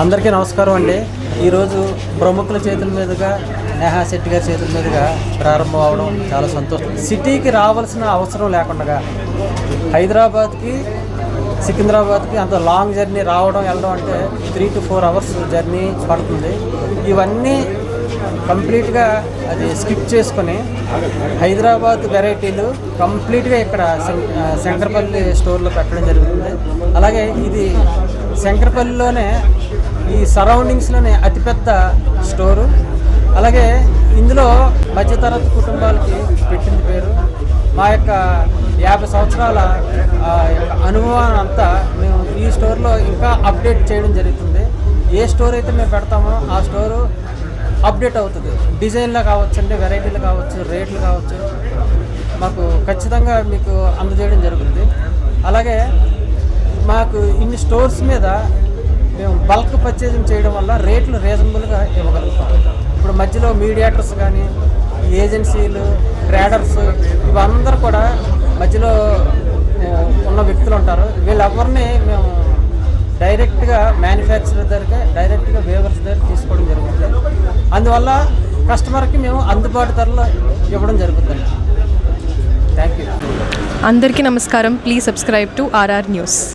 అందరికీ నమస్కారం అండి. ఈరోజు ప్రముఖుల చేతుల మీదుగా నేహా శెట్టి గారి చేతుల మీదుగా ప్రారంభం అవడం చాలా సంతోషం. సిటీకి రావాల్సిన అవసరం లేకుండా హైదరాబాద్కి సికింద్రాబాద్కి అంత లాంగ్ జర్నీ రావడం వెళ్ళడం అంటే 3 to 4 hours జర్నీ పడుతుంది. ఇవన్నీ కంప్లీట్గా అది స్కిప్ చేసుకొని హైదరాబాద్ వెరైటీలు కంప్లీట్గా ఇక్కడ శంకరపల్లి స్టోర్లో పెట్టడం జరుగుతుంది. అలాగే ఇది శంకరపల్లిలోనే ఈ సరౌండింగ్స్లోనే అతిపెద్ద స్టోరు. అలాగే ఇందులో మధ్యతరగతి కుటుంబాలకి పెట్టింది పేరు. మా యొక్క 50 సంవత్సరాల అనుభవాన్ని అంతా మేము ఈ స్టోర్లో ఇంకా అప్డేట్ చేయడం జరుగుతుంది. ఏ స్టోర్ అయితే మేము పెడతామో ఆ స్టోరు అప్డేట్ అవుతుంది. డిజైన్లో కావచ్చు అండి, వెరైటీలు కావచ్చు, రేట్లు కావచ్చు, మాకు ఖచ్చితంగా మీకు అందజేయడం జరుగుతుంది. అలాగే మాకు ఇన్ని స్టోర్స్ మీద మేము బల్క్ పర్చేజింగ్ చేయడం వల్ల రేట్లు రీజనబుల్గా ఇవ్వగలుగుతాం. ఇప్పుడు మధ్యలో మీడియేటర్స్ కానీ, ఏజెన్సీలు, ట్రేడర్స్ ఇవందరూ కూడా మధ్యలో ఉన్న వ్యక్తులు ఉంటారు. వీళ్ళెవరిని మేము డైరెక్ట్గా మ్యానుఫ్యాక్చరర్ దగ్గర, డైరెక్ట్గా వేవర్స్ దగ్గర తీసుకోవడం జరుగుతుంది. అందువల్ల కస్టమర్కి మేము అందుబాటు ధరలో ఇవ్వడం జరుగుతుంది. Thank you. అందరికీ నమస్కారం. Please subscribe to RR news.